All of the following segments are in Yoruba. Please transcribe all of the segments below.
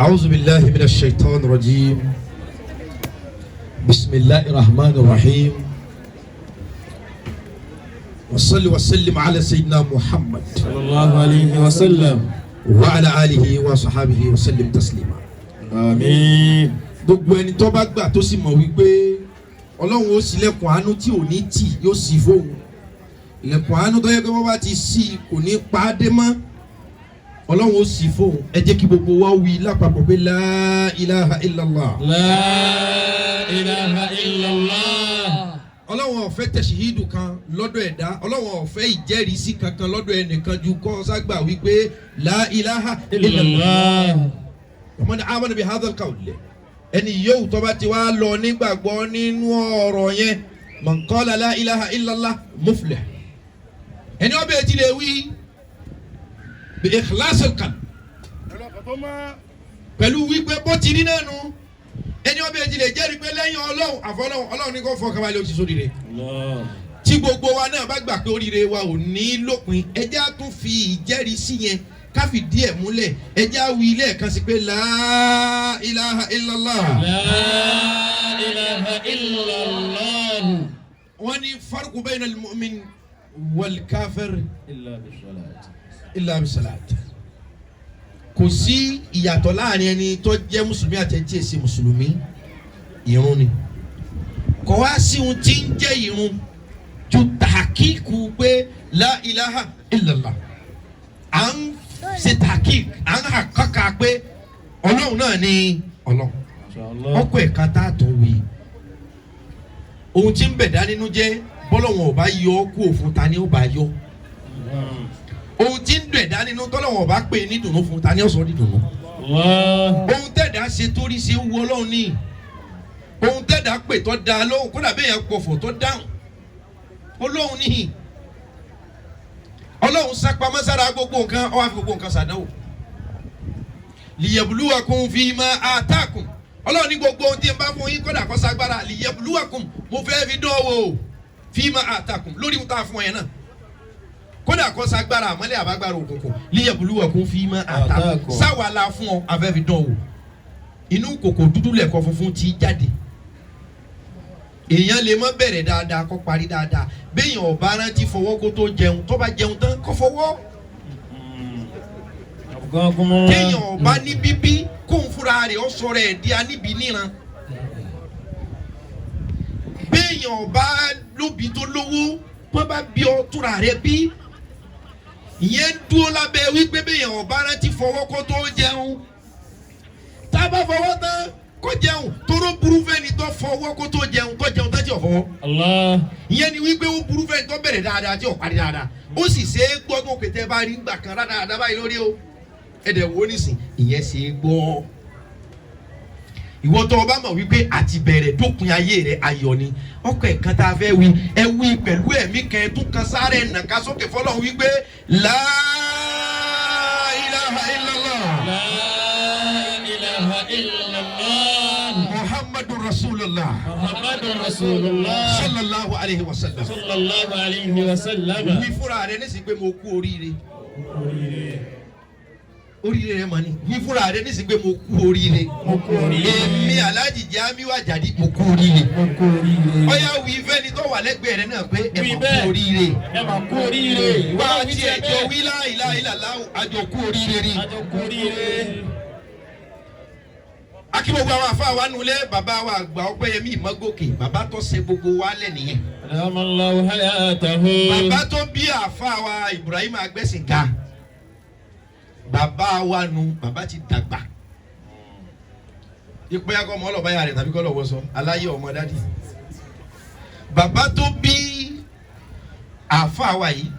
أعوذ بالله من الشيطان الرجيم بسم الله الرحمن الرحيم وصل وسلم على سيدنا محمد صلى الله عليه وسلم وعلى آله وصحبه وسلم تسليما آمين. gbogbo ẹni tó bá gbà tó sì mọ̀ wípé Ọlọ́run ó ṣílẹ̀kùn àánú tí ò ní tì yóò ṣí fóun ilẹ̀kùn àánú tó yẹ pé wọ́n bá ti ṣí kò ní pa á dé mọ́ Ọlọ́run ó ṣí fóun ẹ jẹ́ kí gbogbo wa wí lápapọ̀ pé la ilaha illallah. La ilaha illallah. Ọlọ́run ò fẹ́ tẹ̀síhídù kan lọ́dọ̀ ẹ̀dá Ọlọ́run ò fẹ́ ìjẹ́rìísí kankan lọ́dọ̀ ẹnìkan ju kó ságbà wípé la ilaha illallah. ọmọ ní amana bi hadha al-qawl ẹni yóò tó bá ti wá lọ nígbàgbọ́ nínú ọ̀rọ̀ yẹn man qala la ilaha illallah muflih ẹni ó bẹ́ẹ̀ ti lè wí bi ikhlas al-qalb pẹ̀lú wípé bó ti rí náà nù ẹni ó bẹ́ẹ̀ ti lè jẹ́rìí pé lẹ́yìn Ọlọ́run àfọlọ́run Ọlọ́run ní kó fọkàn balẹ̀ ó ti sóríire tí gbogbo wa náà bá gbà pé oríire wa ò ní lópin ẹ jẹ́ á tún fi ìjẹ́rìísí yẹn káfí díẹ̀ múlẹ̀ ẹ jẹ́ á wí lẹ́ẹ̀kan sí pé la ilaha illallah. La ilaha illallah. wọ́n ní farqu bayna al-mu'min wal-kafir illa bis-salat. kò sí ìyàtọ̀ láàrin ẹni tó jẹ́ mùsùlùmí àti ẹni tí ì ṣe mùsùlùmí ìrun ni kò wá sí ohun tí ń jẹ́ ìrun ju tàkíkù pé la ilaha illallah à ń ṣe tàkík à ń kọ́ka pé Ọlọ́run náà ni Ọlọ́run ọkọ̀ ẹ̀ka tá a tó wí ohun tí ń bẹ̀dá nínú jẹ́ bọ́lọ́wọ̀n ọba yọ ọ́ kú òfun ta ni ó bá yọ ohun tí ń dẹ̀dá nínú tọ́lọ́wọ̀n ọba pè ní dùnú fún ta ni ó sọ ní dùnú ohun tẹ̀dá ṣe torí ṣe ń wọ Ọlọ́run ní ohun tẹ̀dá pè tó da lóhùn kódà bẹ́ẹ̀ yẹn pọ̀fọ̀ tó dáhùn Ọlọ́run níhìn Ọlọ́run sápamọ́ sára gbogbo nǹkan ó wá fi gbogbo nǹkan ṣàdánwò liyabluwakum fima atakum Ọlọ́run ní gbogbo ohun tí n bá fún yín kódà kó sagbára liyabluwakum mo fẹ́ fi dán wò fima atakum lórí ohun tá a fún yẹn náà kódà kó sagbára àmọ́lẹ̀ àbágbára òkùnkùn liyabluwakum fima atakum sáwàlà fún ọ afẹ́ fi dán wò inú kòkò dúdú lẹ̀kọ́ funfun ti jáde èèyàn lè má bẹ̀rẹ̀ dáadáa kó parí dáadáa béèyàn ọba rántí fọwọ́ kó tó jẹun tó bá jẹun tán kó fọwọ́ kéèyàn ọba ní bíbí kóun fúnra rẹ̀ ó sọ̀rọ̀ ẹ̀ di aníbi níran béèyàn ọba lóbi tó lówó wọ́n bá bí ọ túra rẹ̀ bí ìyẹn dúró lábẹ́ wípé béèyàn ọba rántí fọwọ́ kó tó jẹun tá a bá fọwọ́ tán kó jẹun tóró burú fẹ́ni tó fọwọ́ kó tó jẹun tó jẹun tó ti ọ̀fọwọ́. Allah. ìyẹn ni wípé ó burú fẹ́ni tó bẹ̀rẹ̀ dáadáa tí ò parí dáadáa ó sì ṣe é gbọ́ tó kété bá rí gbà kan dáadáa báyìí lórí o ẹ̀dẹ̀ wo nísìn ìyẹn ṣe é gbọ́. ìwọ tó o bá mọ̀ wípé àti bẹ̀rẹ̀ dópin ayé rẹ̀ ayọ̀ ni ọkọ̀ ẹ̀kan tá a fẹ́ wí ẹ wí pẹ̀lú ẹ̀mí kan tún kan sáré nàka sókè fọlọ́run wípé la ilaha illallah. La ilaha illallah. Muhammadur Rasulullah. Muhammadur Rasulullah. Sallallahu alayhi wa sallam. Sallallahu alayhi wa sallam. Wí fúnra rẹ̀ nísìnyí pé mo kú oríire. Oríire rẹ̀ mọ̀ ni. Wí fúnra rẹ̀ nísìnyí pé mo kú oríire. Mo kú oríire. Èmi Alhaji Jamiu Ajadi mo kú oríire. Mo kú oríire. Ọ̀yá wí fẹ́ni tó wà lẹ́gbẹ̀ẹ́ rẹ̀ náà pé ẹ mà kú oríire. Ẹ mà kú oríire. Wá àti ẹjọ́ wí la ilaha illallah àjọ kú oríire ni. Àjọ kú oríire. Akí gbogbo àwọn àfa wa nulẹ̀ bàbá wa àgbà Ọpẹ́yẹmí Ìmọ̀gòkè bàbá tó ṣe gbogbo wa lẹ̀ nìyẹn. Adamallahu hayatahu. Bàbá tó bí àfa wa Ibrahim Agbẹ́sìnká bàbá wa nu bàbá ti dàgbà ipò yakọ ọmọ ọlọ́ba yà rẹ̀ tàbí kọ́ lọ́wọ́ sọ aláyé ọmọ dádì bàbá tó bí àfa wa yìí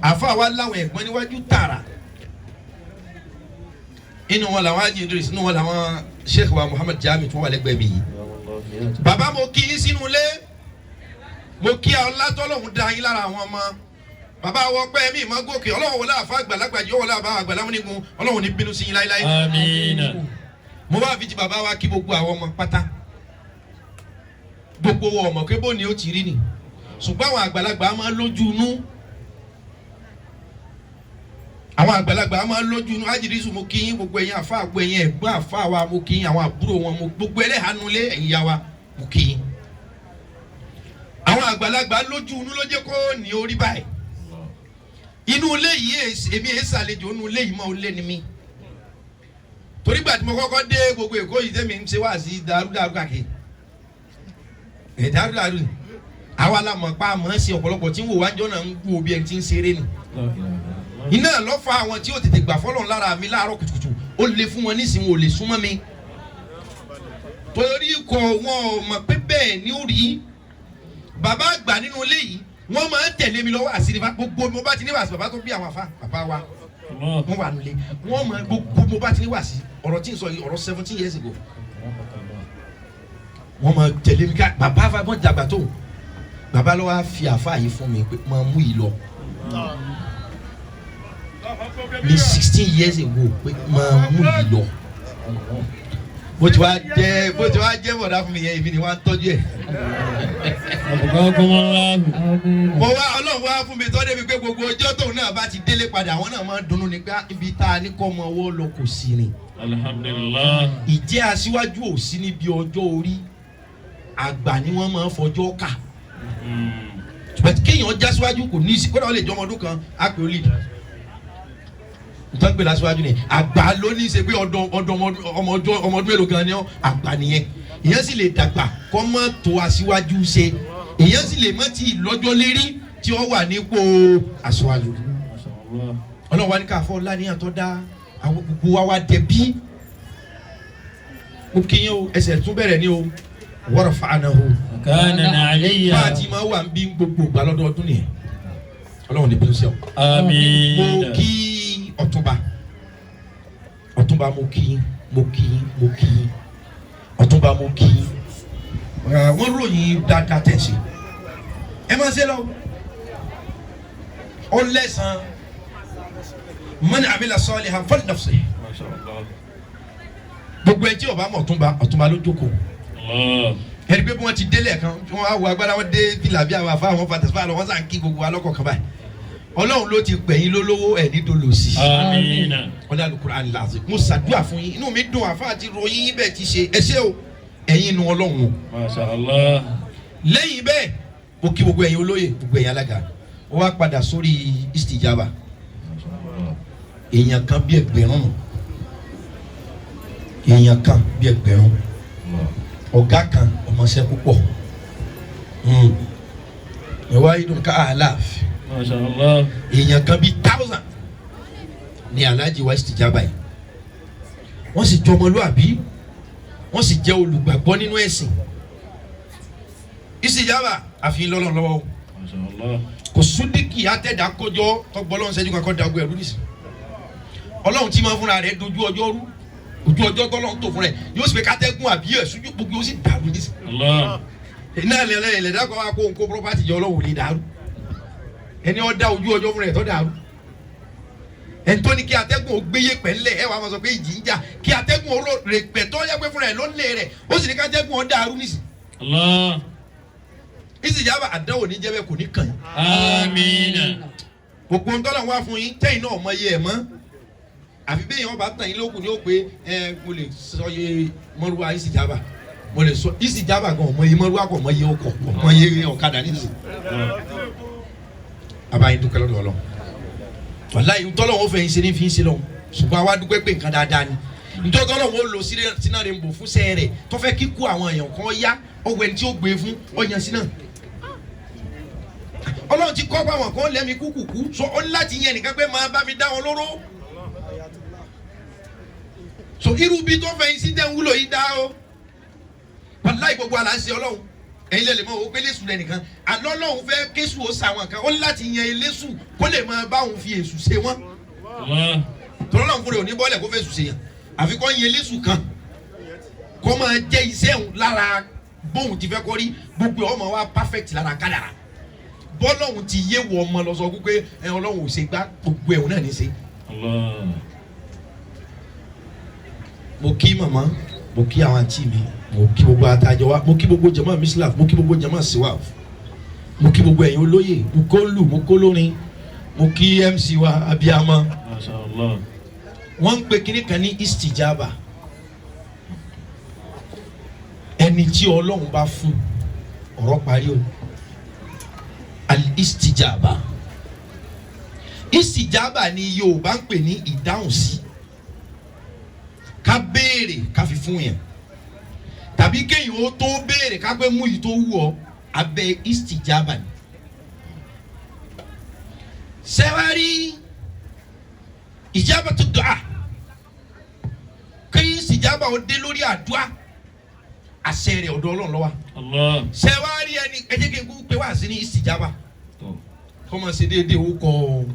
àfa wa láwọn ẹ̀gbọ́n níwájú tààrà inú wọn làwọn Haji Idris inú wọn làwọn Sheikh wa Muhammad Jami tó wà lẹ́gbẹ̀ẹ́ mi yìí bàbá mo kí yín sínú ilé mo kí ọlátọ́lọ́hún da yín lára àwọn ọmọ bàbá wọ Ọpẹ́yẹmí Ìmọ̀gòkè ọlọ́wọ́ wọlé àfa àgbàlagbà yìí wọlé àbá àgbàlá múnigun ọlọ́wọ́ ní bínú sí yín láíláí. Àmín. mo bá fi ti bàbá wa kí gbogbo àwọn ọmọ pátá gbogbo wọn ọmọ pé bó ni ó ti rí ni ṣùgbọ́n àwọn àgbàlagbà máa ń lójú inú àwọn àgbàlagbà máa ń lójú inú ájírísù mo kí yín gbogbo ẹ̀yin àfa àgbo ẹ̀yin ẹ̀gbọ́n àfa wa mo kí yín àwọn àbúrò wọn mo gbogbo ẹlẹ́hànulé ẹ̀yin ya wa mo kí yín. àwọn àgbàlagbà lójú inú ló jẹ́ kó ní orí báyìí. inú ilé yìí èmi èé ṣàlejò inú ilé yìí mọ́ ilé ni mí. torí gbà tí mo kọ́kọ́ dé gbogbo Èkó yìí tẹ́mi ń ṣe wá sí dàrúdàrú kàkiri. dàrúdàrú ni àwa la mọ̀ pa àmọ́ sí ọ̀pọ̀lọpọ̀ tí ń wò wájọ́ náà ń gbó bí ẹni tí ń ṣeré ni. iná lọ fa àwọn tí ó tètè gbà fọlọ́n lára mi láàárọ̀ kùtùkùtù ó lè fún wọn nísìnyí ò lè súnmọ́ mi. torí kọ wọn ò mọ̀ pé bẹ́ẹ̀ ni ó rí bàbá àgbà nínú ilé yìí wọ́n máa ń tẹ̀lé mi lọ́wọ́ àṣírí gbogbo mo bá ti ní wàásù bàbá tó bí àwọn afá bàbá wa wọ́n wà nílé wọ́n máa gbogbo mo bá ti ní wàásù ọ̀rọ̀ tí ń sọ yìí ọ̀rọ̀ 17 years ago wọ́n máa tẹ̀lé mi ká bàbá wa wọ́n dàgbà tó bàbá lọ́wọ́ á fi àfá yìí fún mi pé máa mú yìí lọ ní 16 years ago pé máa mú yìí lọ bó ti wá jẹ́ bọ̀dá fún mi yẹn èmi ni wọ́n á tọ́jú ẹ̀. mo wá ọlọ́run wá fún mi tọ́ débi pé gbogbo ọjọ́ tóun náà bá ti délé padà àwọn náà máa ń dunnú nípa ibi tá a ní kọ́ ọmọ ọwọ́ lọ kò sí ni. Alhamdulillah. ìjẹ́ aṣíwájú ò sí níbi ọjọ́ orí àgbà ni wọ́n máa ń fọjọ́ kà. bẹ́ẹ̀ kéèyàn já síwájú kò ní í sí kódà ó lè jọ ọmọ ọdún kan á pè ó lè dùn. ìtàn pè lásìwájú ni àgbà ló ní í ṣe pé ọmọ ọdún mélòó gan ni àgbà nìyẹn èèyàn sì lè dàgbà kọ́ mọ́ tó aṣíwájú ṣe èèyàn sì lè mọ́ tí lọ́jọ́ lérí tí ó wà nípò aṣíwájú. ọlọ́run wa ní ká fọ́ láníyàn tó dá àwọn gbogbo wa wá dẹ̀bí. mo kí yín o ẹsẹ̀ tún bẹ̀rẹ̀ ní o wọ́rọ̀ fàánà o. Kana aliyya. bá a ti máa wà ń bí gbogbo ìgbà lọ́dọọdún nìyẹn ọlọ́run ní bínú sí ọ. Àmín. mo kí ọ̀túnba mo kí ọ̀túnba mo kí wọ́n ròyìn dáadáa tẹ̀sí ẹ máa ṣe lọ ọ lẹ́sàn man amila salihan falinafsihi gbogbo ẹ tí ọba mọ ọ̀túnba ló jókòó ẹni pé bí wọ́n ti délẹ̀ kan wọ́n á wo agbára wọn dé fìlà bí àwọn afáwọn fatẹsífà lọ wọ́n sàn kí gbogbo alọkọ kan báyìí ọlọ́run ló ti pẹ̀yìn lólówó ẹ̀ ní dolòsì. Àmín. ọ̀dà Al-Qur'an al-Azim mo ṣàdúrà fún yín inú mi dùn àfa àti ròyìn bẹ́ẹ̀ ti ṣe ẹ ṣé o ẹ̀yin inú ọlọ́run o. Masha Allah. lẹ́yìn bẹ́ẹ̀ mo kí gbogbo ẹ̀yin olóyè gbogbo ẹ̀yin alága ó wá padà sórí istijaba èèyàn kan bí ẹgbẹ̀rún ọ̀gá kan ọmọọṣẹ́ púpọ̀ ẹ̀wá idun ká àlàáfíà. Masha Allah. èèyàn kan bíi 1000 ní Alhaji wa istijaba yìí wọ́n sì jọ ọmọlúàbí wọ́n sì jẹ́ olùgbàgbọ́ nínú ẹ̀sìn istijaba àfi lọ́lọ́ lọ́wọ́ Masha Allah. kò súndìkì àtẹ̀dá kọjọ́ tọgbọ́lọ́n sẹ́jú kan kọ́ da ọgbẹ́ ẹ̀rú nìsí ọlọ́run tí máa fúnra rẹ̀ dojú ọjọ́ rú ojú ọjọ́ tọ́lọ́run tó fúnra rẹ̀ yóò sì fẹ́ kátẹ́gùn àbí ẹ̀sùn gbogbo yóò sì dàrú nìsí. iná ẹlẹ́dàá kan wá kó nǹkó pọ́pátì jọ ọlọ́run lè dàrú ẹni ọ̀dà ojú ọjọ́ fúnra ẹ̀ tọ́ dàrú ẹni tó ní kí atẹ́gùn ó gbéyé pẹ̀lẹ́ ẹ wàá máa sọ pé ìjì ń jà kí atẹ́gùn ó rè pẹ̀ tó yẹ pé fúnra ẹ̀ ló ń lé rẹ̀ ó sì ní ká atẹ́gùn ó dàrú nìsí. istijaba àdánwò ní jẹ́bẹ̀ kò ní kàn yín. Àmín. gbogbo ntọ́lọ̀ wá fún yín tẹ́yìn náà mọ iye ẹ̀ mọ́ àfi bẹ́ẹ̀ yẹn wọ́n bá tàn yín lókun ní ó pé mo lè sọ iye mọ́rúwá istijaba mo lè sọ istijaba gan ọmọ iye mọ́rúwá kọ̀ ọmọ iye ọkọ̀ ọmọ iye ọ̀kadà nísì. abayin dúpẹ́ lọ́dọ̀ ọlọ́ wàláyé ntọ́lọ̀ wọn fẹ́ yín ṣe ní fi ń ṣe lọ́wọ́ ṣùgbọ́n àwa dúpẹ́ pé nǹkan dáadáa ni ntọ́lọ̀ wọn lò sínú bò fún sẹ́ẹ̀rẹ̀ tó fẹ́ kíkú àwọn èèyàn kan yá ọ̀wẹ́ tí ó gbé fún ọ̀yàn sínú ọlọ́run ti kọ́ bá wọn kọ́ lẹ́mi kúkúkú so ó ní láti yẹn nìkan pé máa bá mi dá wọn lóró so irú bí tó fẹ́ sí dẹ́ ń wúlò yìí dá o wàláì gbogbo àlà ń ṣe ọlọ́run ẹ̀yin lè mọ̀ ó pé lẹ́sùn lẹ́nìkan àlọ́ ọlọ́run fẹ́ kéṣù ó sa wọn kan ó ní láti yẹn eléṣù kó lè máa bá òun fi èṣù ṣe wọn tọ́lọ́run fúnra ò ní bọ́ọ̀lẹ̀ kó fẹ́ èṣù ṣe yàn àfi kó yẹn eléṣù kan kó máa jẹ́ iṣẹ́ òun lára bóun ti fẹ́ kọ́ rí gbogbo ọmọ wa perfect lára kádàrá bọ́lọ́hún ti yé wọ ọmọ lọ sọ pé ọlọ́hún ò ṣe gbá gbogbo ẹ̀hún náà ní ṣe. mo kí màmá mo kí àwọn àǹtí mi mo kí gbogbo àtàjọ wa mo kí gbogbo jama mislaf mo kí gbogbo jama siwaf mo kí gbogbo ẹ̀yin olóyè mo kó lù mo kó lórin mo kí MC wa abiyamọ Masha Allah. wọ́n ń pè kíní kan ní istijaba ẹni tí Ọlọ́run bá fún ọ̀rọ̀ parí o al-istijaba istijaba ni Yorùbá ń pè ní ìdáhùn sí ká béèrè ká fi fún yẹn tàbí kéèyàn ó tó béèrè ká pé mú yìí tó wù ọ́ abẹ́ istijaba ni sẹ́wárí ìjábà tó dùn á kéyìn istijaba ó dé lórí àdúrà àṣẹ rẹ̀ ọ̀dọ̀ Ọlọ́run ló wà. Allah. sẹ́wárí ẹni ẹjẹ́ kí n kú pé wá sí ní istijaba kọ́mọ sí déédéé ó kọ́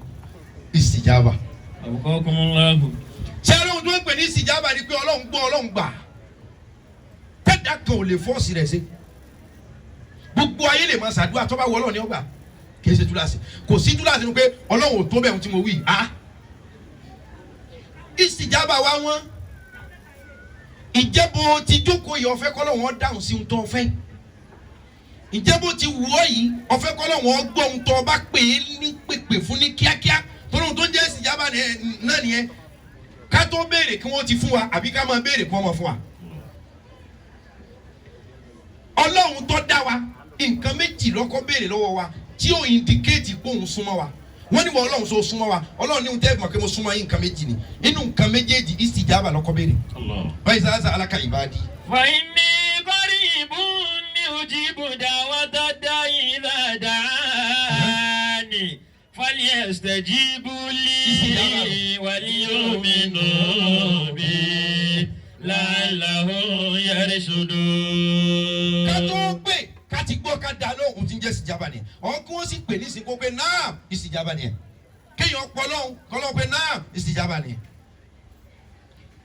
istijaba. Abukakumullahu. sẹ́wárí ohun tó ń pè ní istijaba ni pé Ọlọ́run gbọ́ Ọlọ́run gbà tẹ́dá kan ò lè fọ́ọ̀sì rẹ̀ sí gbogbo ayé lè máa ṣàdúrà tó bá wọ Ọlọ́run ní ọgbà kì í ṣe túláàsì kò sí túláàsì ni pé Ọlọ́run ò tó bẹ́ẹ̀ tí mo wí á istijaba wa wọ́n ìjẹ́bù ti jókòó yìí ọ̀fẹ́ kọ́lọ́ wọn dáhùn sí ohun tó ọ̀fẹ́ ìjẹ́bù ti wù ọ́ yìí ọ̀fẹ́ kọ́lọ́ wọn gbọ́ ohun tó ọba pè é ní pèpè fún ní kíákíá tó lóhun tó ń jẹ́ istijaba náà nìyẹn ká tó béèrè kí wọ́n ti fún wa àbí ká máa béèrè kí wọ́n máa fún wa. Ọlọ́run tó dá wa nǹkan méjì lọ́kọ́ béèrè lọ́wọ́ wa tí ó indicate pé òun súnmọ́ wa wọ́n ní wọ́n Ọlọ́run so súnmọ́ wa Ọlọ́run ní ohun tẹ́ mọ̀ pé mo súnmọ́ yín nǹkan méjì ni inú nǹkan méjèèjì istijaba lọ́kọ́ béèrè. báyìí sáà alaka ìbádìí. Fa inni qaribun ujibu da'wata da'i idha da'ani falyastajibu li waliyu'minu bi la'allahum yarshudun. ká tó gbé ká ti gbọ́ ká dá lóhùn tí ń jẹ́ istijaba ni ọ̀hún kí wọ́n sì pè ní ìsìnkú pé náà istijaba ni ẹ̀ kéèyàn pọ̀ lọ́hùn kọ́lọ́ pé náà istijaba ni ẹ̀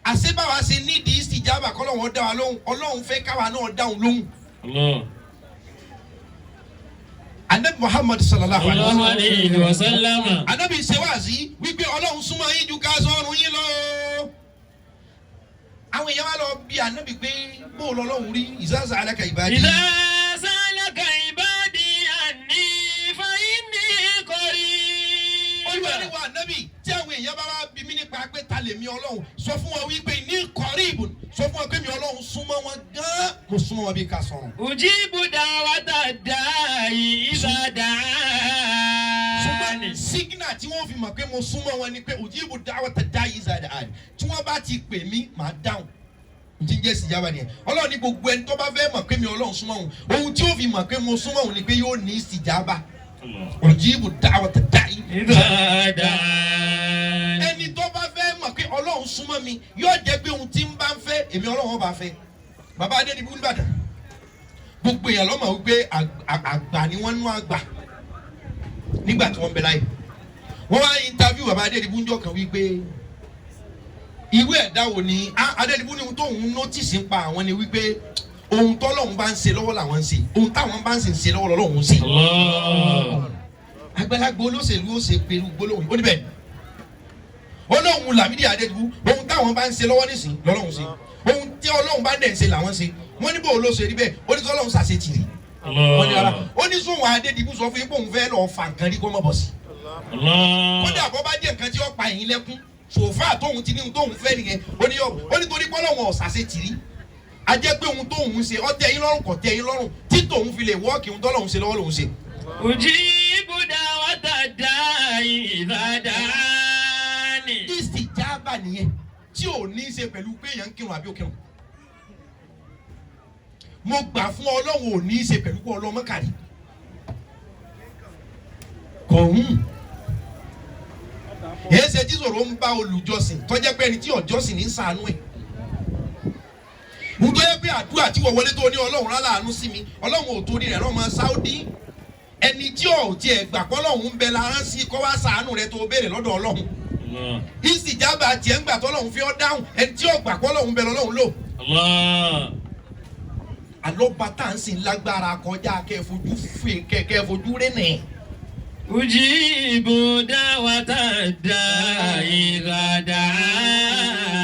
àṣebáwa ṣe nídìí istijaba kọ́lọ́ wọn dá wa lóhùn Ọlọ́run fẹ́ káwa náà dáhùn lóhùn. Allah. Anabi Muhammad sallallahu Alaihi wasallam. Anabi ṣe wáàsí wípé Ọlọ́run súnmọ́ yín ju ká sọ́run yín lọ. àwọn èèyàn wa lọ bí Anabi pé bó lọ́lọ́run rí idha sa'alaka ibadi. Idha sa'alaka ibadi anni fa inni qarib. Olúwa ni wa Anabi tí àwọn èèyàn bá wá bí mi nípa pé ta lè mi Ọlọ́run sọ fún wọn wípé ní qaribun sọ fún wọn pé mi Ọlọ́run súnmọ́ wọn gan mo súnmọ́ wọn bí ká sọ̀rọ̀. Ujibu da'wata da'i idha da'ani. ṣùgbọ́n sígínà tí wọ́n fi mọ̀ pé mo súnmọ́ wọn ni pé ujibu da'wata da'i idha da'ani tí wọ́n bá ti pè mí màá dáhùn ntí jẹ́ istijaba nìyẹn Ọlọ́run ní gbogbo ẹni tó bá fẹ́ mọ̀ pé mi Ọlọ́run súnmọ́ òun ohun tí ó fi mọ̀ pé mo súnmọ́ òun ni pé yóò ní istijaba ujibu da'wata da'i idha da'ani. ẹni tó bá fẹ́ mọ̀ pé Ọlọ́run súnmọ́ mi yóò jẹ́ pé ohun tí ń bá ń fẹ́ èmi Ọlọ́run bá fẹ́ bàbá Adédìbú nìbàdàn gbogbo èèyàn ló mọ̀ wípé àgbà ni wọ́n nú àgbà nígbà tí wọ́n bẹ láyé wọ́n wá interview bàbá Adédìbú ńjọ́ kan wípé irú ẹ̀dá wo ni Adédìbú ní ohun tó ń notice ń pa àwọn ni wípé ohun tọ́lọ́run bá ń ṣe lọ́wọ́ làwọn ń ṣe ohun táwọn bá ń ṣe lọ́wọ́ lọ́wọ́ ń ṣe. àgbàlagbà olóṣèlú ó ṣe pẹ̀lú gbólóhùn ó níbẹ̀ Ọlọ́run Lámídì Adédìbú ohun táwọn bá ń ṣe lọ́wọ́ nísìn lọ́lọ́run ṣe ohun tí Ọlọ́run bá dẹ̀ ń ṣe làwọn ṣe wọ́n ní bó ló ṣe rí bẹ́ẹ̀ ó ní kọ́lọ́run ṣàṣetìrì wọ́n ní ara ó ní sóhun Adédìbú sọ fún yín pé òun fẹ́ lọ́ọ́ fa nǹkan rí kó mọ̀ bọ̀ sí. kódà bó bá jẹ́ nǹkan tí ó pa ẹ̀yin lẹ́kún sòfà tóun ti ní ohun tóun fẹ́ nìyẹn ó ní torí kọ́lọ́run ọ̀ṣàṣetìrì a jẹ́ pé ohun tóun ṣe ó tẹ́ yín lọ́rùn kò tẹ́ yín lọ́rùn tí tóun fi lè wọ́ọ̀kì ohun tọ́lọ́run ṣe lọ́wọ́ lòun ṣe. Ujibu da'wata da'i idha da'ani. Istijaba nìyẹn tí ò ní í ṣe pẹ̀lú pé èèyàn ń kírun àbí òkírun. mo gbà fún Ọlọ́run ò ní í ṣe pẹ̀lú pé ọlọ́mọ kàrí. kọ̀ọ̀hún èyí ṣe tí sọ̀rọ̀ ń bá olùjọ́sìn tọ́jẹ́ pé ẹni tí ọ̀jọ́sìn ní ṣàánú ẹ̀. mo tó yẹ pé àdúrà tí wọ́n wọlé tó ní Ọlọ́run láàánú sí mi Ọlọ́run ò torí rẹ̀ rán ọmọ Sáúdí ẹni tí ò tiẹ̀ gbà pé Ọlọ́run ń bẹ lára sí kọ́ wá ṣàánú rẹ̀ tó béèrè lọ́dọ̀ Ọlọ́run. Istijaba tiẹ̀ ń gbà tọ́lọ́run fi ọ́ dáhùn ẹni tí ò gbà pé Ọlọ́run bẹ lọ́lọ́run lò. Àlọ́ba tá à ń sìn lágbára kọjá kẹ́ fojú rẹ̀ nẹ̀. Ujibu da'wata da'i idha da'ani.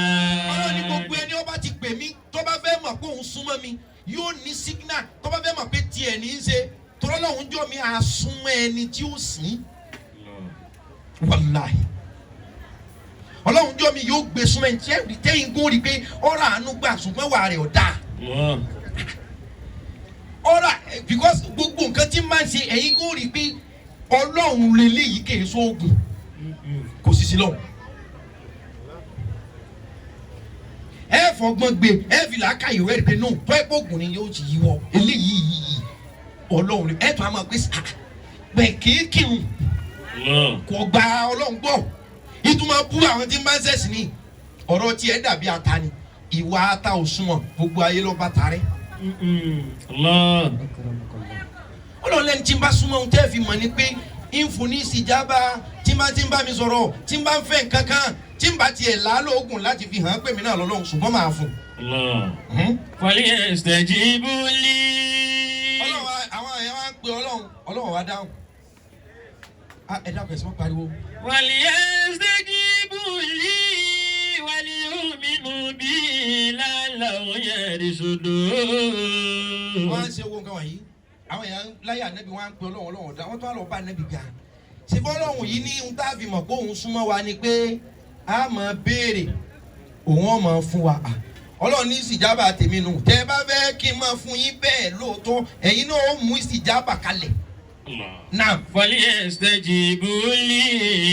Ọlọ́run ní gbogbo ẹni ó bá ti pè mí tó bá fẹ́ mọ̀ pé òun súnmọ́ mi yóò ní signal tó bá fẹ́ mọ̀ pé tiẹ̀ ní í ṣe tọ́lọ́run jọ mi àsúnmọ́ ẹni tí ó sìn. Wàláhì ọlọ́run jọ́ mi yóò gbé súnmọ́ ẹni tí ẹ̀ tẹ́yìn gún rí pé ọ̀rọ̀ àánú gbà ṣùgbọ́n wà rẹ̀ ọ̀dà. ọ̀rọ̀ because gbogbo nǹkan tí máa ń ṣe ẹ̀yin gún rí pé ọlọ́run lélẹ́yìí kì í sóògùn kò sì sí lọ́wọ́. ẹ fọgbọ́n gbé ẹ fi làákà ìwé rẹ pé no tó ẹ gbógun ni yóò ti yíwọ eléyìí ọlọ́run ẹ tó a máa gbé sáà bẹ́ẹ̀ kéékìrún kò gba ọlọ́run gbọ́ ìtumọ̀ bú àwọn tí ń bá ń sẹ̀sìn ní ọ̀rọ̀ tí ẹ dàbí ata ni ìwà ata òṣùwọ̀n gbogbo ayé ló bá tarẹ́. ọlọ́run lẹ́ni tí ń bá súnmọ́ ohun tẹ́ fi mọ̀ ni pé ìfúnni ìsìjábá tí ń bá mi sọ̀rọ̀ tí ń bá ń fẹ́ nǹkan kan tí n bá tiẹ̀ lálóògùn láti fi hàn pé mi náà lọ́lọ́run ṣùgbọ́n máa fún. Fọlẹ́ ẹ̀sìtẹ̀jìbù lì. ọlọ́run àwọn èèyàn wá ń pe ọlọ́run wá dáhùn. ẹ dákun ẹ̀sìn mọ́ pariwo. Fọlẹ́ ẹ̀sìtẹ̀jìbù lì wàlí òmìnú bí lálàó yẹ̀rì sódò. wọ́n á ṣe owó nǹkan wọ̀nyí àwọn èèyàn láyé ànábì wọ́n á ń pe ọlọ́run ọ̀dà wọ́n tó wá lọ bá ànábì ga. ṣèbọ́ ọlọ́run yìí ní ohun tá a fi mọ̀ pé òun súnmọ́ wa ni pé a máa béèrè òun ó máa fún wa ọlọ́run ní ìsìjábà tèmi nù tẹ́ ẹ bá fẹ́ kí n máa fún yín bẹ́ẹ̀ lóòótọ́ ẹ̀yin náà ó mú ìsìjábà kalẹ̀. náà Fọlẹ́ ẹ̀sìtẹ̀jìbù lì.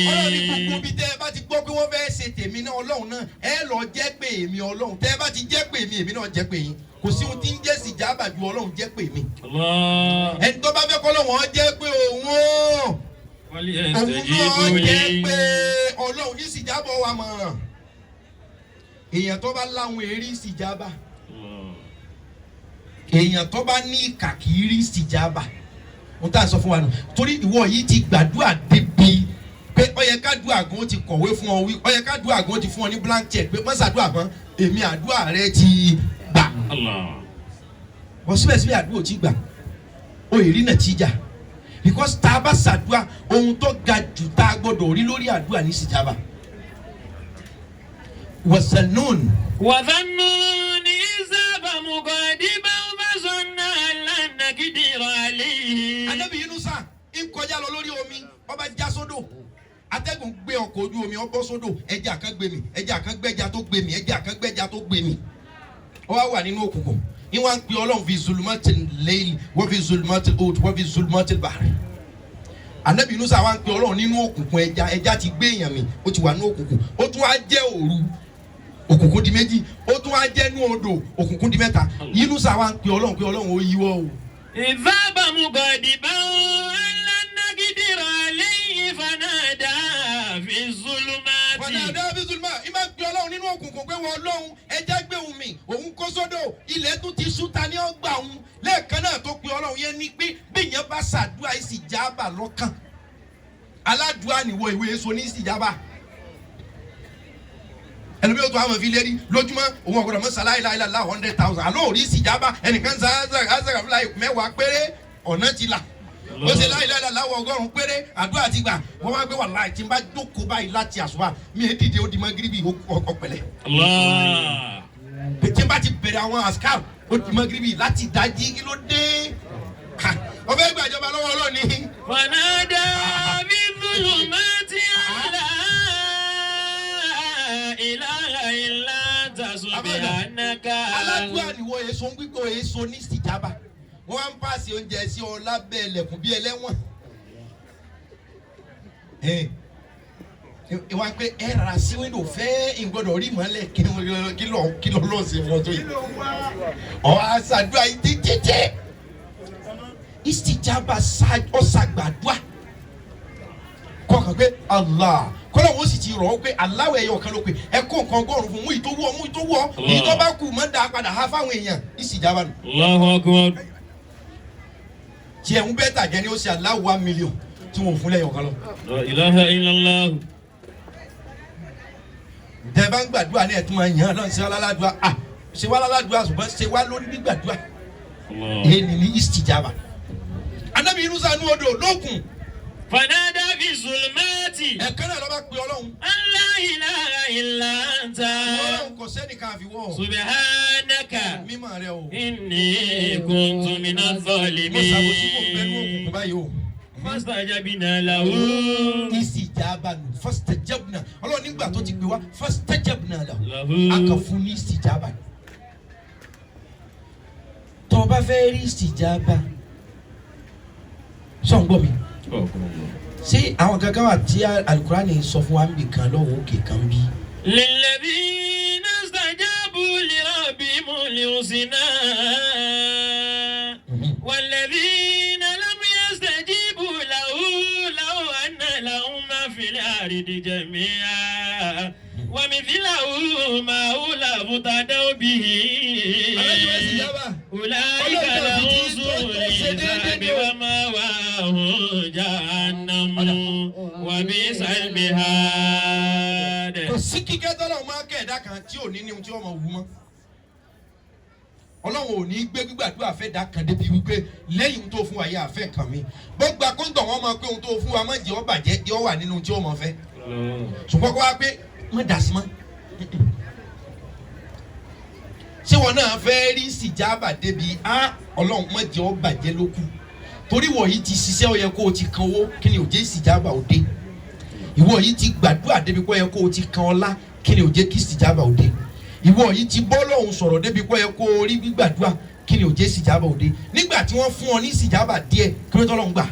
ọlọ́run ní gbogbo bí tẹ́ ẹ bá ti gbọ́ pé wọ́n fẹ́ ṣe tèmi náà ọlọ́run náà ẹ lọ jẹ́ pé èmi ọlọ́run tẹ́ ẹ bá ti jẹ́ pé èmi náà jẹ́ pé yín kò sí ohun tí ń jẹ́ ìsìjábà ju ọlọ́run jẹ́ pé mi. ẹni tó bá fẹ́ kọ́ lọ́wọ́ jẹ́ pé òun ó òun náà jẹ́ pé ọlọ́run ní ìsìjábọ̀ wa mọ̀ èèyàn tó bá láwọn èrí ìsìjábà èèyàn tó bá ní ìkà kì í rí ìsìjábà wọ́n tá à ń sọ fún wa nù torí ìwọ yìí ti gbàdúrà débi pé ó yẹ ká dúà gan ó ti kọ̀wé fún ọ wí ó yẹ ká dúà gan ó ti fún ọ ní blank check pé mọ́sá dúà gan èmi àdúrà rẹ ti gbà wọ́n síbẹ̀síbẹ̀ àdúrà ò ti gbà ó èrí náà ti jà because tá a bá ṣàdúrà ohun tó ga jù tá a gbọdọ̀ rí lórí àdúrà ní ìsìjábà. wàsánún. wàsánún ìsábà mùgọ̀dìbà ọbaṣọ́nà alánàgídìrọ̀ àlẹ́. Ànábì Yúnúsà ń kọjá lọ lórí omi ọba já sódò atẹ́gùn gbé ọkọ̀ ojú omi ọbọ̀ sódò ẹja kan gbé mi ẹja kan gbẹ́ja tó gbé mi ẹja kan gbẹ́ja tó gbé mi ó wá wà nínú òkùnkùn ìwọ̀n pe ọlọ́run fi zulumatil layl wọ́n fi zulumatil oat wọ́n fi zulumatil bahri. Ànábì Yúnúsà wá ń pe ọlọ́run nínú òkùnkùn ẹja ti gbé èèyàn mi ó ti wà ní òkùnkùn ó tún wá jẹ́ òru òkùnkùn di méjì ó tún wá jẹ́ ní odò òkùnkùn di mẹ́ta Yúnúsà wá ń pe ọlọ́run ó yíwọ́ o. ìfábà mùgọ̀dìbà alánàgídìrọ̀ àlẹ́ fanada fi zulumati. fanada fi zulumati ìmọ̀ pe ọlọ́run nínú òkùnkùn pé wọ́n ọlọ́run ẹja gbé òun mi òun kó sódò ilẹ̀ tún ti ṣú ta ní ọgbà òun lẹ́ẹ̀kan náà tó pe ọlọ́run yẹn ní pé bíyẹn bá ṣàdúrà ìsìjábà lọ́kàn aládùúrà nìwọ ìwé èso ní ìsìjábà ẹlòmí yóò tó àwọn fi lérí lójúmọ́ òun ọ̀gbọ́dọ̀ mọ́ sàlàyé láìláìlá 100,000 àlọ́ òrí ìsìjábà ẹnìkan sàgàfúlà mẹ́wàá péré ọ̀nà ti là ó ṣe láìláìlá láwọ̀ 100 péré àdúrà ti gbà wọ́n wá gbé wà láì tí n bá jókòó báyìí láti àṣùwà mi è dìde ó di mọ́ gíríbì ọ̀pẹ̀lẹ̀. tí n bá ti bẹ̀rẹ̀ àwọn àṣkà ó di mọ́ gíríbì láti dájí kí ló dé ọbẹ̀ gbàjọba lọ́wọ́ ọlọ́ni. fanada bí zulumati àlá ilaha illa anta subhanaka. aládùúgbò àníwọ̀ èso ń gbígbó èso ní ìsìjábà wọ́n á ń pàṣẹ oúnjẹ sí ọ lábẹ́ ẹlẹ́kùn bí ẹlẹ́wọ̀n. ìwà pé ẹ rà sí wíńdò fẹ́ ìgbọ́dọ̀ rí mọ́lẹ̀ kí lọ lọ sí fọ́tò yìí. ọ̀ àṣàdúrà yìí títí ìsìjábà ọ̀ṣàgbàdúà kọ̀ọ̀kan pé Allah kọ́lá wọn sì ti rọ̀ ọ́ pé aláwọ̀ ẹ̀yọ̀ kan ló pe ẹ kó nǹkan ọgọ́rùn-ún fún mú ìtòwọ́ èyí tó bá kù mọ́ dáa padà há fáwọn èèyàn ìsìjábà nù. Allahu Akbar. tí ẹ̀ ń bẹ́ẹ̀ tàjẹ́ ni ó ṣe aláwọ̀ 1 million tí wọ́n fún lẹ́yìn ọ̀kan lọ. La ilaha illallah. tẹ́ bá ń gbàdúrà ní ẹ̀tún máa yàn án lọ́n ṣe wá láládùá ṣe wá láládùá ṣùgbọ́n ṣe wá lórí gbígbàdúrà èyí ni ìsìjábà. Ànábì Yúnúsà nú odò lókun. fanada fi zulumati. ẹ̀kan náà ló bá pe ọlọ́run. la ilaha illa anta. ọlọ́run kò sẹ́ni ká fi wọ́. subhanaka. mímọ́ rẹ o. inni kuntu minaz zalimin. mo ṣàbòsí kò bẹ́ẹ̀ ní òkùnkùn báyìí o. fastajabna lahu. ìsì istijaba nù fastajabna ọlọ́run nígbà tó ti pè wá fastajabna lahu akàfún ní istijaba tó o bá fẹ́ rí istijaba sọ̀ ń gbọ́ mi ṣé àwọn kankan wà tí alukurani sọ fún wa ń bì kan lọ́wọ́ òkè kan bí. lilladhina istajabu lirabbihim al-husna walladhina lam yastajibu lahu law anna lahum ma fil ardi jami'an wa mithluhu ma'ahu labtadaw bihi ulaika lahum su'ul hisabi wa ma'wahum jahannam wa bi'sal mihad. kò sí kíkẹ́ tọ́lọ́run máa kẹ́ ẹ̀dá kan tí ò ní ohun tí wọ́n máa wú mọ́ ọlọ́run ò ní gbé gbígbàdúrà fẹ́ dá kan débi wípé lẹ́yìn tó fún wa yẹ àfẹ́ kan mi gbogbo akóńtọ̀ wọn máa pé ohun tó fún wa má jẹ́ ọ bàjẹ́ jẹ́ ọ wà nínú tí ó máa fẹ́ ṣùgbọ́n kó wá pé má dà sí mọ́ ṣé wọn náà fẹ́ rí sìjábà débi ọlọ́run má jẹ́ ọ bàjẹ́ ló kù torí wọ̀ yìí ti ṣiṣẹ́ ó yẹ kó o ti kan owó kí ni ò jẹ́ sìjábà ò dé ìwọ yìí ti gbàdúrà débi kó yẹ kó o ti kan ọlá kí ni ò jẹ́ kí sìjábà ò dé ìwọ yìí ti bọ́ lọ́hùn sọ̀rọ̀ débi kó yẹ kó o rí gbígbàdúrà kí ni ò jẹ́ sìjábà ò dé nígbà tí wọ́n fún ọ ní sìjábà díẹ̀ kí ló tọ́lọ́ ń gbà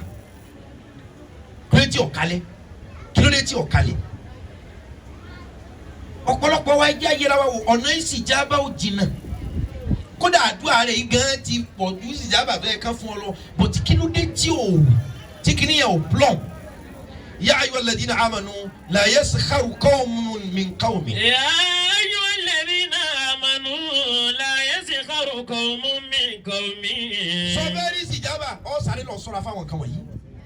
kí ló dé tí ọ̀kalẹ̀ kí ló dé tí ọ̀kalẹ̀ ọ̀pọ̀lọpọ̀ wa ẹjẹ́ ayéra wa wò ọ̀nà ìsìjábà ò jìnnà kódà àdúrà rẹ̀ yìí gan ti pọ̀ ju ìsìjábà tó yẹ ká fún ọ lọ bọ̀tí kí ló dé tí ò tí kì níyàn ò plọ̀m yá ayọ̀ alladhina amanu la yaskharu qawmun min qawmin. يا أيها الذين آمنوا لا يسخر قوم من قوم. sọfẹ́rì ìsìjábà ọ sáré lọ sọ́ra fáwọn kan wọ̀nyí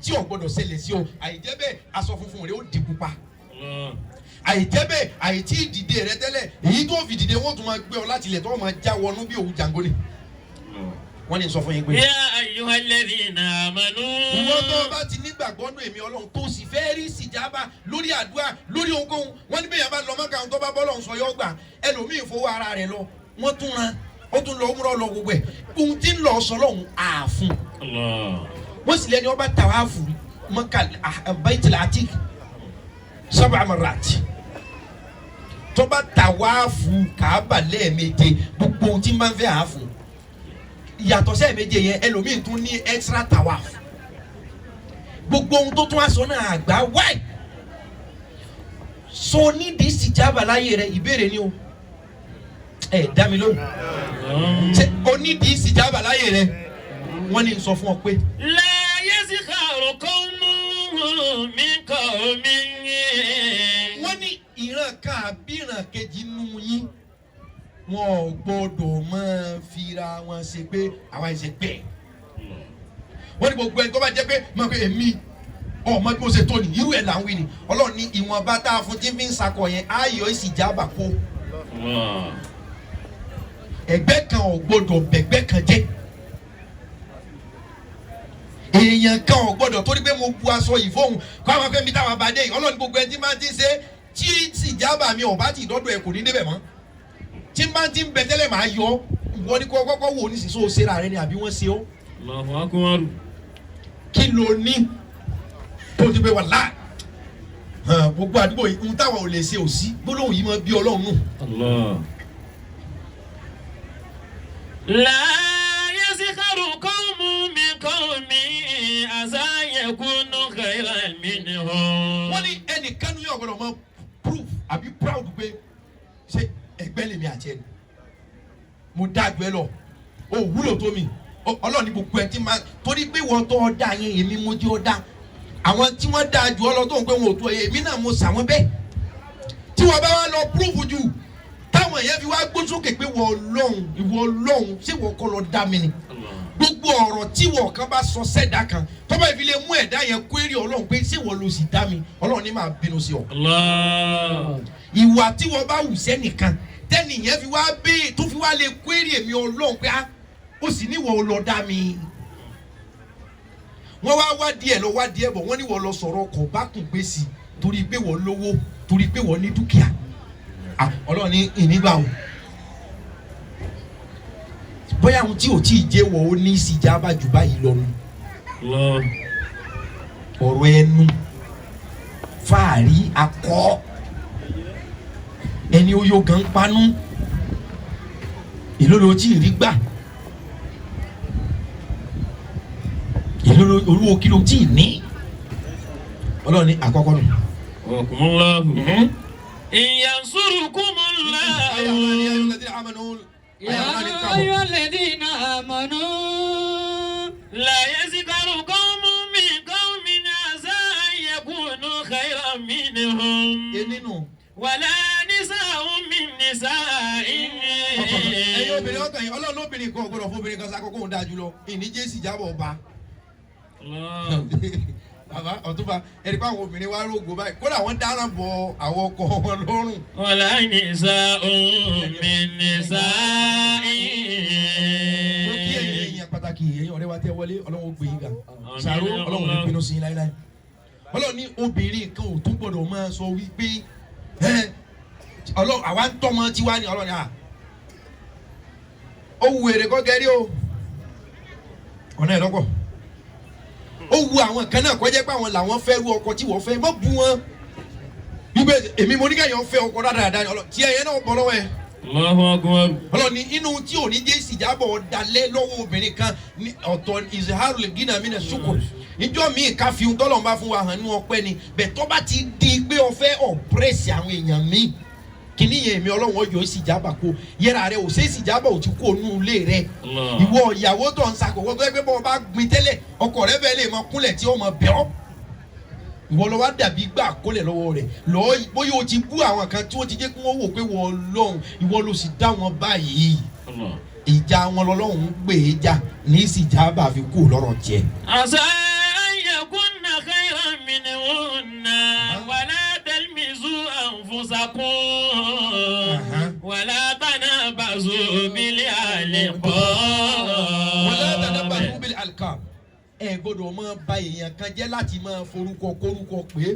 tí ò gbọ́dọ̀ ṣẹlẹ̀ sí o àìjẹ́ bẹ́ẹ̀ aṣọ funfun rẹ̀ ó di pupa àìjẹ́ bẹ́ẹ̀ àìtí ìdìde rẹ tẹ́lẹ̀ èyí tó fi dìde wọ́n tún máa gbé ọ láti ilẹ̀ tó máa já wọnú bí òwú jàngólì wọ́n ní sọ fún yín pé. يا أيها الذين آمنوا. ìwọ tó o bá ti nígbàgbọ́ nù èmi ọlọ́run tó sì fẹ́ rí ìsìjábà lórí àdúrà lórí ohunkóhun wọ́n ní bẹ́ẹ̀ yẹn bá lọ mọ́kà tó bá bọ́lọ̀ ń sọ yọ gbà ẹlòmíì fowó ara rẹ̀ lọ wọ́n tún ran ó tún lọ múrọ̀ lọ gbogbo ẹ̀ ohun tí ń lọ sọ lọ́hùn ààfún wọ́n sì lẹ́ni ọba tàwáàfù mọ́kà Baitul Atiq sab'a marrat tó bá tàwáàfù Káàbà lẹ́ẹ̀méje gbogbo ohun tí ń bá ń fẹ́ ààfún yàtọ̀ sẹ́ẹ̀ méje yẹn ẹlòmíì tún ní extra tawaf gbogbo ohun tó tún aṣọ náà àgbà wáì so nídìí ìsìjábà láyé rẹ ìbéèrè ni o ẹ dá mi lóhùn ṣe onídìí ìsìjábà láyé rẹ wọ́n ní sọ fún ọ pé. لا يسخر قوم من قوم. wọ́n ní ìran kan àbí ìran kejì nù yín wọn ò gbọdọ̀ máa fira wọn ṣe pé àwa ṣe bẹ́ẹ̀ wọ́n ní gbogbo ẹni tó bá jẹ́ pé mọ̀ pé èmi ọmọ bí mo ṣe tó ní irú ẹ̀ là ń wí ni ọlọ́run ní ìwọ̀nba tá a fún tí fi ń sakọ yẹn ayọ̀ ìsìjábà kó ẹgbẹ́ kan ò gbọdọ̀ bẹ̀gbẹ́ kan jẹ́ èèyàn kan ò gbọdọ̀ torí pé mo bu aṣọ yìí fóun kó àwọn akẹ́mi táwọn abadé yìí ọlọ́run gbogbo ẹni tí máa ti ṣe tí ìsìjábà mi ò bá ti dọ́dọ̀ ẹ̀ kò ní débẹ̀ mọ́ tí n bá ti ń bẹ tẹ́lẹ̀ máa yọ wọ́n ní kọ́kọ́ wò ní sísọ ṣera rẹ ni àbí wọ́n ṣe ọ́. Allahu akbar. kí ló ní tó ti pé wà láà gbogbo àdúgbò yìí ń táwọn ò lè ṣe òsí gbólóhùn yìí máa bí ọlọ́run nù. Allah. La yaskharu qawmun min qawmin asa yakunu khayran minhum. wọ́n ní ẹnìkan ní ọ̀gbọ́dọ̀ máa proof àbí proud pé ṣé ẹgbẹ́ lèmi àti ẹni mo dájú ẹ lọ o wúlò tó mi ọlọ́ọ̀ni gbogbo ẹ ti máa torí pé wọ́n tó ọ̀dà yẹn èmi mo jẹ́ ọ̀dà àwọn tí wọ́n dáa jù ọ lọ tó ń pé wọn ò tó èmi náà mo sà wọ́n bẹ́ẹ̀ tí wọ́n bá wá lọ púrúfù jù táwọn èèyàn fi wá gbó sókè pé ìwọ Ọlọ́hun ṣé wọ́n kọ́ lọ dá mi ni gbogbo ọ̀rọ̀ tí wọ́n kan bá sọ sẹ́dá kan tó bá fi lè mú ẹ̀dá yẹn kúrì Ọlọ́hun pé ṣé wọ́n lọ sì dá mi Ọlọ́hun ní máa bínú sí ọ. ìwà tí wọ́n bá wù sẹ́nìkan tẹ́nìyẹn fi wá bẹ́ẹ̀ tó fi wá lè kúrì èmi Ọlọ́hun pé ó sì ní wọ́n lọ dá mi wọ́n wá díẹ̀ lọ wá díẹ̀ bọ̀ wọ́n ní wọ́n lọ sọ̀rọ̀ ọkọ̀ bá kùn gbé sí torí pé wọ́n lówó torí pé wọ́n ní dúkìá Ọlọ́run ní ìnígbà o bóyá ohun tí ò tí ì jẹ́ wọ́n ó ní ìsìjábà jù báyìí lọ nu ọ̀rọ̀ ẹnu fàárí akọ ẹni oyó gan panu èló ló tí ì rí gbà èló ló olúwo kí ló tí ì ní ọlọ́run ní àkọ́kọ́ nù. ọkùnrin ìyànsúrùkùmùláhù. يا أيها الذين آمنوا لا يسخر قوم من قوم عسى أن يكونوا خيرا منهم ولا نساء من نساء. ẹ̀yin obìnrin ọkàn yìí ọlọ́run lóbìnrin kan ọ̀gbọ́dọ̀ fún obìnrin kan sákòókò ń dáa jùlọ ìní jésì jábọ̀ ọba. bàbá ọ̀túnba ẹ̀rí pé àwọn obìnrin wa rògbò báyìí kódà wọ́n dáràn bọ àwọn ọkọ wọn lọ́rùn. ولا نساء من نساء. mo kí ẹ̀yin èèyàn pàtàkì ẹ̀yin ọ̀rẹ́ wa tẹ́ wọlé ọlọ́run ó gbé yín ga sàrò ọlọ́run ní pinnu sí i láíláí ọlọ́run ní obìnrin kan ò tún gbọ́dọ̀ máa sọ wípé ọlọ́run àwa ń tọ́mọ tiwa ni ọlọ́run à ó wu èrè kọ́ gẹ́rí o ọ̀nà ẹ̀ lọ́pọ̀ ó wu àwọn kan náà kọjá pé àwọn làwọn fẹ́ ru ọkọ tí wọ́n fẹ́ mọ́ bu wọn wípé èmi mo ní kẹ́yìn fẹ́ ọkọ dáadáa ni ọlọ́run tí ẹ̀yẹ náà bọ́ lọ́wọ́ ẹ̀. ọlọ́run ní inú tí ò ní jẹ́ ìsìjábọ̀ dalẹ̀ lọ́wọ́ obìnrin kan ní ọ̀tọ̀ ìzìhárù lè gínà mí nà ṣùkò níjọ́ míì ká fi ohun tọ́lọ̀ ń bá fún wa hàn ní ọpẹ́ ni bẹ́ẹ̀ tó bá ti di pé o fẹ́ ọ̀pẹ́rẹ́sì àwọn èèyàn míì kìíní yẹn mi ọlọ́run ọjọ́ ìsìjábà kó yẹra rẹ ò sí ìsìjábà ò ti kó nú ilé rẹ ìwọ ìyàwó tó ń sakọ̀wọ́ tó yẹ pé bọ́ọ̀ bá gbin tẹ́lẹ̀ ọkọ rẹ bẹ́ẹ̀ lè mọ kúnlẹ̀ tí ó mọ bẹ́ ọ́ ìwọ lọ wá dàbí gbà kólẹ̀ lọ́wọ́ rẹ̀ lọ́ọ́ bóyá o ti bú àwọn kan tí wọ́n ti jẹ́ kí wọ́n wò pé wọ́n lọ́hùn ìwọ ló sì dá wọn báyìí ìjà wọn lọ́lọ́hùn ń gbé e já ní ìsìjábà fi kú lọ́rọ̀ jẹ. àṣà yakunna khayran minhunna wala talmizu anfusakum wala tanabazu bil alqab. wala tanabazu bil alqab ẹ gbọ́dọ̀ máa ba èèyàn kan jẹ́ láti máa forúkọ kórúkọ pé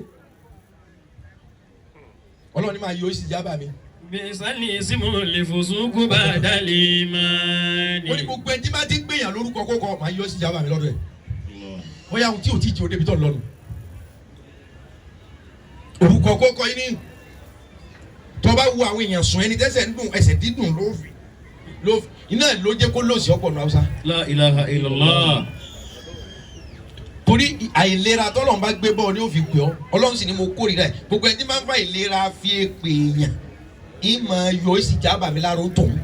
ọlọ́run ní máa yọ ìsìjábà mi. bisali isimu lè fòsùnkú bá dálé máa ní. ó ní gbogbo ẹni tí bá ti ń gbèyàn lórúkọ kókọ máa yọ ìsìjábà mi lọ́dọ̀ ẹ̀ bóyá ohun tí ò tí ì jẹ́ òde bí tó lọ́nu. orúkọ kókọ yìí ni tó bá wu àwọn èèyàn sùn ẹni tẹ́sẹ̀ ń dùn ẹsẹ̀ dídùn ló iná ló jẹ́ kó lòsì ọ̀pọ̀ nù Haúsá. La ilaha illallah. torí àìlera tọ́lọ́run bá gbé bọ́ọ̀ ni ó fi pè ọ́ ọlọ́run sì ni mo kórìíra ẹ̀ gbogbo ẹni tí máa ń fa ìlera fi pè èèyàn ìmọ̀ yọ ìsìjábà mi lára ó tòun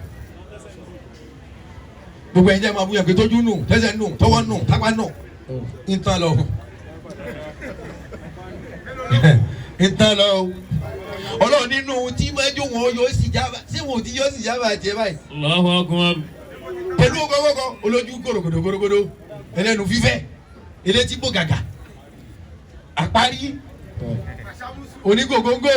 gbogbo ẹni tí a máa búyàn pé tójú nù tẹ́sẹ̀ nù tọwọ́ nù tápá nù ìtàn lọ ìtàn lọ ọlọ́run nínú tí máa jó wọn yọ ìsìjábà ṣé wọn ò ti yọ ìsìjábà tiẹ̀ báyìí. Allahu akbar. pẹ̀lú ọgọ́gọ́gọ́ olójú gòrògòdò ẹlẹ́nu fífẹ́ elétí bò gàgà àparí onígògóńgò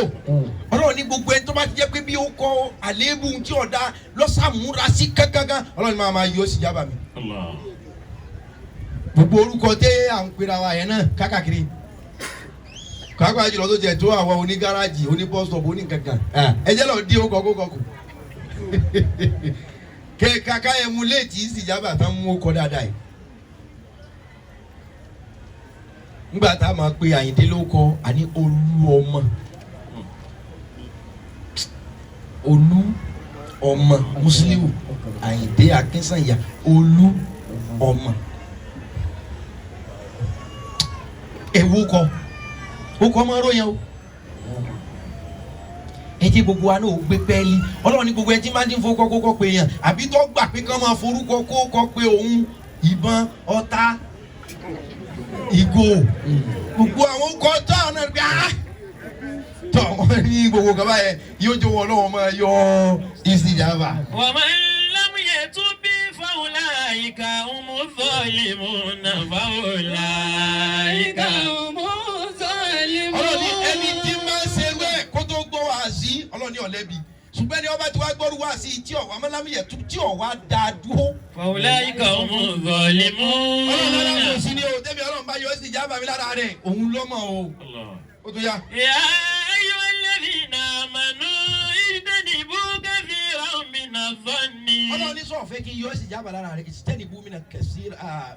ọlọ́run ní gbogbo ẹni tó bá ti jẹ́ pé bí ó kọ àléébù tí ọ̀dà lọ́sàmúra sí kankan ọlọ́run máa yọ ìsìjábà mi. gbogbo orúkọ tẹ́ à ń pera wa yẹn náà kákàkiri kápá jùlọ tó jẹ tó àwọn onígáràjì oníbọ́sọ̀bù oníkankan ẹ jẹ́ lọ dí ó kọ́kọ́ kù kàkà ẹmu léètì ìsìjábà tán mú ọkọ̀ dáadáa yìí. nígbà tá a máa pe Àyìndé ló kọ àní olú ọmọ Musiliu Àyìndé Akínsànyà olú ọmọ ewu kọ ó kọ ọmọ ọ̀rọ̀ yẹn o ẹ jẹ́ gbogbo wa náà ó gbé pẹ́ẹ́lí ọlọ́run ní gbogbo ẹ tí máa ń dín fowó kọ́kọ́ pé yàn àbí tó gbà pé kán máa forúkọ kó pé òun ìbọn ọ̀tá ìgò gbogbo àwọn ọkọ̀ tó àwọn náà gbé tọ́ wọn ní gbogbo kaba yẹn yóò jó wọn lọ́wọ́ máa yọ ìsìjábà. wa man lam yatub bi faulaika humu zalimuna faulaika humu zalimun. ọlọ́ni ẹni tí máa ń ṣe wẹ́ kó tó gbọ́ wá sí ọlọ́ni ọ̀lẹ́bi ṣùgbọ́n ẹni ọba tí wàá gbọ́rú wá sí tí ọ̀wá mọ́lámìyẹ tí ọ̀wá dáa dúró. faulaika humu zalimun. ọlọ́run náà kò sí ní o débi ọlọ́run bá yọ ìsìjábà mi lára rẹ̀ òun lọ́mọ o. ó tó yá. ya ayyuhalladhina amanu ijtanibu kathiran minadh-dhanni ظني ọlọ́run ní sọ̀rọ̀ fẹ́ kí yọ ìsìjábà lára rẹ̀ ìsìtẹ́ni bú mi nà kẹsí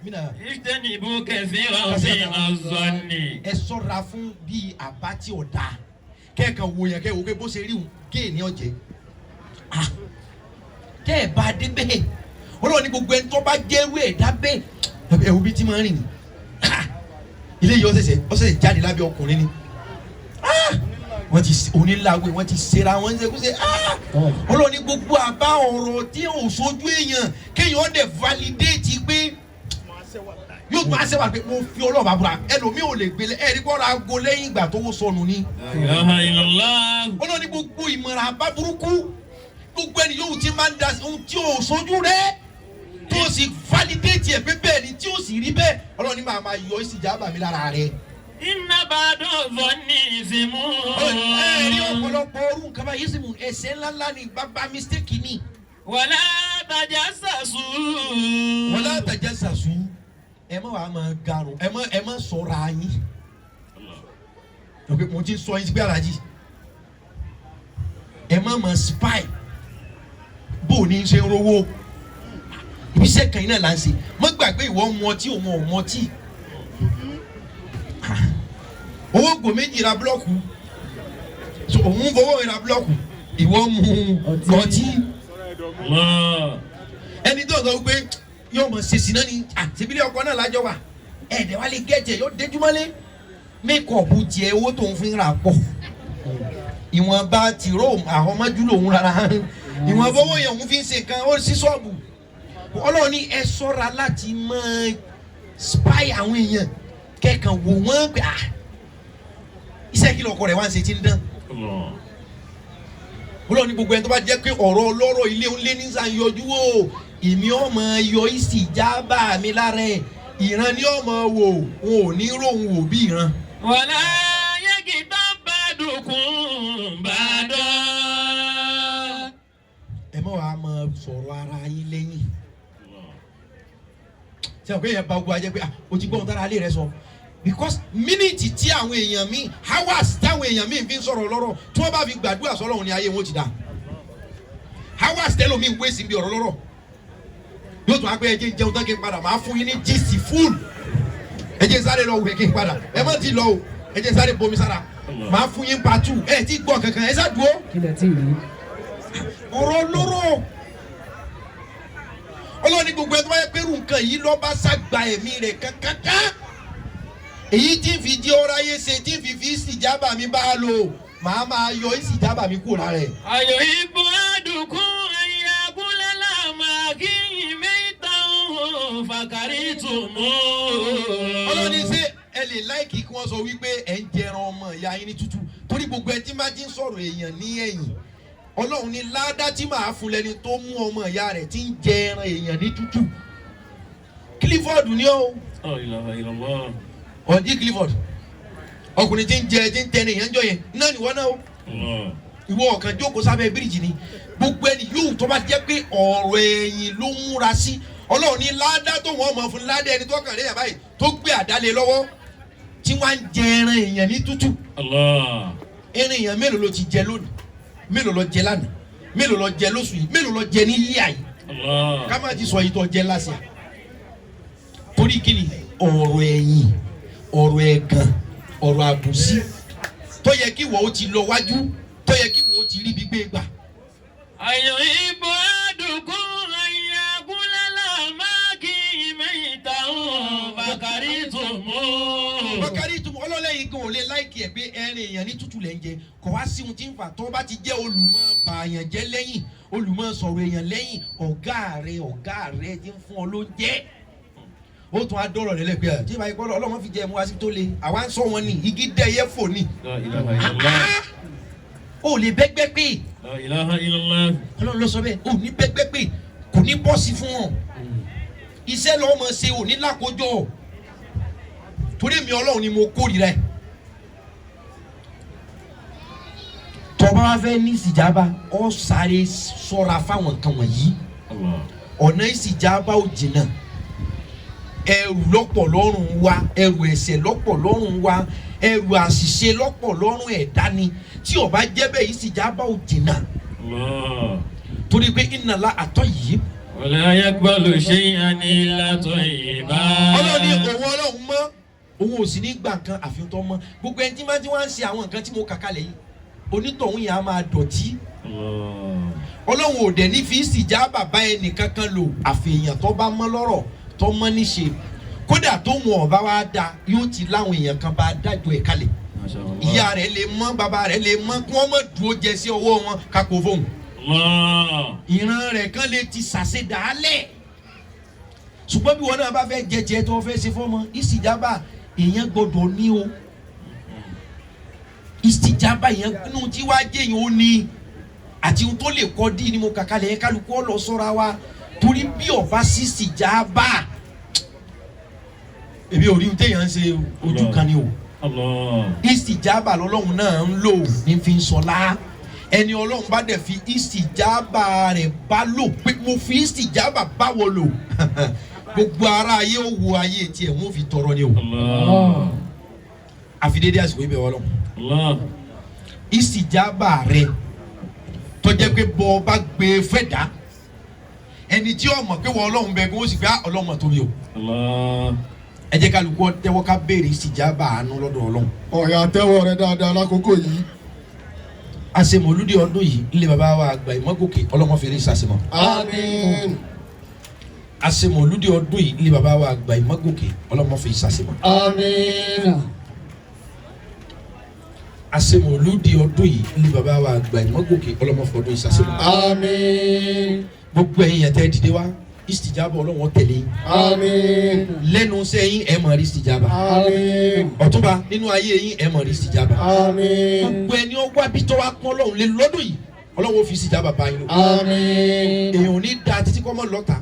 mi nà. اجتنبوا كثيرا من الظن ẹ ṣọ́ra fún bíi àbá tí ò dáa kẹ́ẹ̀kan wo yẹn kẹ́ẹ̀ wo pé bó ṣe rí òun géè ní ọ̀jẹ̀ kẹ́ ẹ̀ bá dé bẹ́ẹ̀ ọlọ́run ní gbogbo ẹni tó bá jẹ́rú ẹ̀dá bẹ́ẹ̀ ẹ̀wù bíi tí máa ń rìn ní ilé yìí ọ̀sẹ̀sẹ̀ jáde lábẹ́ ọkùnrin ni wọ́n ti oníláwé wọ́n ti ṣera wọ́n ṣe kó ṣe ọlọ́run ní gbogbo àbá ọ̀rọ̀ tí ò sojú èèyàn kéèyàn dẹ̀ validate pé yóò tún àṣẹ wà pé mo fi ọlọ́ọ̀bá búra ẹlòmíì ò lè gbélé ẹ̀rí kọ́ra aago lẹ́yìn ìgbà tó wó sọnù ni. ọlọ́run ní gbogbo ìmọ̀ràn àbá burúkú gbogbo ẹni yóò ti máa ń da ohun tí ò sojú rẹ̀ tó o sì validate ẹ̀ pé bẹ́ẹ̀ ni tí o sì rí bẹ́ẹ̀ ọlọ́run ní máa yọ ìsìjábà mi lára rẹ̀. Inna ba'da dhanni ismun. ẹ̀rí ọ̀pọ̀lọpọ̀ orú nǹkan báyìí sì mú ẹ̀ṣẹ̀ ńláńlá ni bàbá mistake ni. Wala tajassasu. wala tajassasu ẹ má wàá máa garun ẹ má sọ̀rọ̀ ayín. mo ti sọ yín sí pé alájí ẹ má máa spy bó o ní í ṣe ń rówó ibiṣẹ́ kan iná là ń ṣe má gbàgbé ìwọ mọtí òun ò mọtí owó gbò méjì ra búlọ́ọ̀kù òun fowó ra búlọ́ọ̀kù ìwọ mu ọtí ẹni tó sọ pé yóò mọ̀ ṣe sí náà ni àtibílẹ̀ ọkọ náà lájọ wà ẹ̀ẹ́dẹ̀ wálé gẹ́jẹ̀ yóò déjúmọ́lé mékọ̀ọ̀bù tiẹ̀ owó tó ń fi ra pọ̀ ìwọ̀nba tìró àhọ́mọ́jú lòun rárá ìwọ̀nba owó yẹn òun fi ń ṣe nǹkan ó sí ṣọ́ọ̀bù ọlọ́run ní ẹ ṣọ́ra láti máa spy àwọn èèyàn kẹ́kàn wò wọ́n pé iṣẹ́ kí lọ́kọ rẹ̀ wá ń ṣe tí ń dán. ọlọ́run ní gbogbo ẹni tó bá jẹ́ pé ọ̀rọ̀ ọlọ́rọ̀ ilé ńlẹ́ ní sàn yọjú o èmi ọmọ yọ ìsìjábà mi lára ẹ̀ ìran ni ọmọ wò wọn ò ní róhun wò bí ìran. Wala yaghtab ba'dukum ba'da. ẹ má wàá máa sọ̀rọ̀ ara yín lẹ́yìn. ṣé o pé yẹn bá gbọ́ ajẹ́ pé o ti gbọ́ ohun tára alẹ́ rẹ sọ because mínítì tí àwọn èèyàn míì hours táwọn èèyàn míì fi ń sọ̀rọ̀ lọ́rọ̀ tí wọ́n bá fi gbàdúrà sọ́lọ́run ní ayé wọn ti dà hours tẹ́lómi wé sí ibi ọ̀rọ̀ lọ́rọ̀ yóò tún agbẹ́ ẹjẹ́ jẹun tán kí n padà máa fún yín ní gc full ẹjẹ́ sáré lọ wẹ̀ kí n padà ẹ má ti lọ o ẹjẹ́ sáré bomi sára máa fún yín part 2 ẹ ti gbọ́ kankan ẹ ṣáà dúró ọ̀rọ̀ lọ́rọ̀ ọlọ́ni gbogbo ẹ tó bá yẹ pẹ́rù nǹkan yìí lọ́ bá ṣàgbà ẹ̀mí rẹ̀ kankankan èyí tí ń fi di ọ̀rọ̀ ayé ṣe tí ń fi ìsìjábà mi bá a lò màá máa yọ ìsìjábà mi kúrò lára ẹ̀. Ayọ̀ ìbò àdùnkún ẹ̀yà abúlélà máa kí ìmẹ́ta fàkàrí tù mọ́. ọlọ́ni ṣé ẹ lè láìkì kí wọ́n sọ wípé ẹ̀ ń jẹran ọmọ ìyá yín ní tútù torí gbogbo ẹ tí má jí ń sọ̀rọ̀ èèyàn ní ẹ̀yìn ọlọ́run ní ládá tí màá fún lẹni tó mú ọmọ ìyá rẹ̀ tí ń jẹ ẹran èèyàn ní tútù Clifford ni ó ọ̀dí Clifford ọkùnrin tí ń jẹ ní èèyàn jọ yẹn náà nìwọ náà ó ìwọ ọ̀kan jókòó sábẹ́ bíríìjì ni gbogbo ẹni yóò tó bá jẹ́ pé ọ̀rọ̀ ẹ̀yìn ló múra sí ọlọ́run ní ládá tó wọ́n mọ̀ fún ládá ẹni tó kàn lé yàrá yìí tó gbé àdálé lọ́wọ́ tí wọ́n á ń jẹ ẹran èèyàn ní tútù ẹran èèyàn mélòó ló ti jẹ lónìí mélòó lọ jẹ lánàá mélòó lọ jẹ lóṣù yìí mélòó lọ jẹ ní yíyà yìí ká má ti sọ yìí tó jẹ lásìá torí kíni ọ̀rọ̀ ẹ̀yìn ọ̀rọ̀ ẹ̀gàn ọ̀rọ̀ àbùsí tó yẹ kí wọ́n ó ti lọ wájú tó yẹ kí wọ́n ó ti rí bí gbé gbà. Ayọ̀ ìbò àdùnkún ẹ̀yà abúlélà máa kí ìmẹ́ta fàkàrí tù mọ́. Bákàrí tún ọlọ́lẹ́yìn gan ò lè láìkì ẹ̀ pé ẹrin èèyàn ní tútù lẹ́ ń jẹ kò wá sí ohun tí ń fà tó bá ti jẹ́ olùmọ̀ bàyàn jẹ́ lẹ́yìn olùmọ̀ sọ̀rọ̀ èèyàn lẹ́yìn ọ̀gá rẹ̀ ti ń fún ọ lóúnjẹ. ó tún á dọ̀rọ̀ rẹ̀ lẹ́gbẹ̀ẹ́ tí ìbá ikọ́ ọlọ́mọ fi jẹ́ ẹmu wá sí tó le àwa ń sọ wọn ni igi dẹ́yẹ fò ni. ó lè bẹ́gbẹ́ pé ọlọ́run ló sọ bẹ́ẹ̀ ó ní bẹ́gbẹ́ pé kò ní bọ́ọ̀sì fún wọn iṣẹ́ lọ́mọ ṣe ò ní lákòójọ torí mi ọlọ́run ni mo kórìíra ẹ̀ tọ́ba wa fẹ́ ní ìsìjábá ọ sáré sọ́ra fáwọn nǹkan wọ̀nyí ọ̀nà ìsìjábá ò jìnnà ẹrù lọ́pọ̀ lọ́rùn wa ẹrù ẹ̀ṣẹ̀ lọ́pọ̀ lọ́rùn wa ẹrù àṣìṣe lọ́pọ̀ lọ́rùn ẹ̀dá ni tí ó bá jẹ́ bẹ́ẹ̀ ìsìjábá ò jìnnà torí pé inna Allaha tayyib. wala yaqbalu shay'an illa tayyiba. Ọlọ́run ní òun Ọlọ́run mọ́ òun ò sì ní gbà kan àfihàn tó mọ́ gbogbo ẹni tí máa ń ṣe àwọn nǹkan tí mo kà kalẹ̀ yìí onítọ̀hún yẹn á máa dọ̀tí. Ọlọ́run ò dẹ̀ ní fi ìsìjábà bá ẹnì kankan lò àfihàn tó bá mọ́ lọ́rọ̀ tó mọ́ níṣe kódà tó wọn ọba wa da yóò ti láwọn èèyàn kan bá dájọ́ ẹ̀ kalẹ̀ ìyá rẹ̀ lè mọ́ bàbá rẹ̀ lè mọ́ kí wọ́n mọ̀ dúró jẹ sí ọwọ́ wọn kápò fóun ìran rẹ̀ kan lè ti sàṣẹ dàálẹ̀ ṣùgbọ́n bí wọn náà bá fẹ́ jẹjẹ tó fẹ́ ṣe fọ́mọ ìsìjábà èèyàn gbọ́dọ̀ ní o ìsìjábà yẹn nínú tí wàá jẹ́ yẹn ó ní àti ohun tó lè kọ́ dí ni mo kàkà lẹ̀ kálukú ọ̀lọ́ sọ́ra wa torí bí ọba sí ìsìjábà èmi ò rí ohun téèyàn ń ṣe ojú kan ni o ìsìjábà lọ́lọ́run náà ń lò ní fi ń sọlá ẹni Ọlọ́run bá dẹ̀ fi ìsìjábà rẹ̀ bá lò pé mo fi ìsìjábà báwo lò gbogbo ara ayé ó wo ayé tiẹ̀ wọ́n fi tọrọ ni o àfi dédé àsìkò ibẹ̀ Ọlọ́run ìsìjábà rẹ̀ tọ́jẹ́ pé bọ́ ọba gbé fẹ́ dá ẹni tí ó mọ̀ pé wọ́n Ọlọ́run bẹ̀ kí wọ́n sì gbé Ọlọ́run tó mi o ẹ jẹ́ kálukú tẹ́wọ́ ká béèrè ìsìjábà àánú lọ́dọ̀ Ọlọ́run. ọ̀yà tẹ́wọ́ rẹ dáadáa lákòókò yìí. àṣemọ̀lúdì ọdún yìí ilé bàbá wa àgbà Ìmọ̀gòkè Ọlọ́run fèrè ìsàsìmọ̀. àmín. àṣemọ̀lúdì ọdún yìí ilé bàbá wa àgbà Ìmọ̀gòkè Ọlọ́run fèrè ìsàsìmọ̀. àmín. àṣemọ̀lúdì ọdún yìí ilé bàbá wa àgbà Ìmọ̀gòkè Ọlọ́run fèrè ìsàsìmọ̀. àmín. gbogbo ẹ̀yin yẹn tẹ́ dìde wá ìsìjábà Ọlọ́run tẹ̀lé yín. àmín. lẹ́nu sẹ́yìn ẹ̀ máa rí ìsìjábà. àmín. ọ̀túnba nínú ayé yín ẹ̀ máa rí ìsìjábà. àmín. gbogbo ẹni ọgbà bí tọ́wọ́ pọ́n Ọlọ́run lé lọ́dún yìí Ọlọ́run ó fi ìsìjábà bá yín lò. àmín. èèyàn ò ní da títí kọ́ mọ́ lọ́ta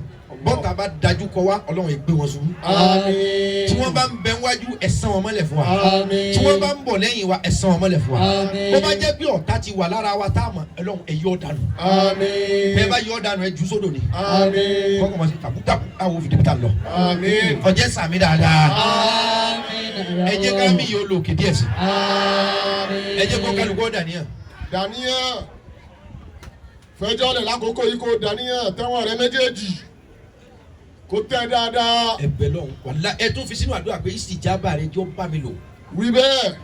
bọ́ta bá dájú kọ wá Ọlọ́run ìgbé wọn ṣubú. àmín. tí wọ́n bá ń bẹ wájú ẹ̀san wọn mọ́lẹ̀ fún wa. àmín. tí wọ́n bá ń bọ̀ lẹ́yìn wa ẹ̀san wọn mọ́lẹ̀ fún wa. àmín. bó bá jẹ́ bí ọ̀tá ti wà lára wa tá a mọ̀ Ọlọ́run ẹ̀ yọ dànù. àmín. bẹ́ẹ̀ bá yọ dànù ẹ̀ jù sódò ni. àmín. kọ́kọ́ mọ̀ sí takutaku àwọn òfin dèbítà lọ. àmín. ọjẹ́ sàmì dáadáa. àmín. ẹ jẹ́ ká mi yóò lò òkè díẹ̀ sí. àmín. ẹ jẹ́ kó kálukú dàníyàn. dàníyàn fẹjọ́ lẹ̀ lákòókò yìí kò dàníyàn tẹ́wọ̀n rẹ méjèèjì kò tẹ́ dáadáa. ẹ bẹ̀ lọ́hùn wàlá ẹ tún fi sínú àdúrà pé ìsìjábà rẹ jọ bá mi lò. wí bẹ́ẹ̀.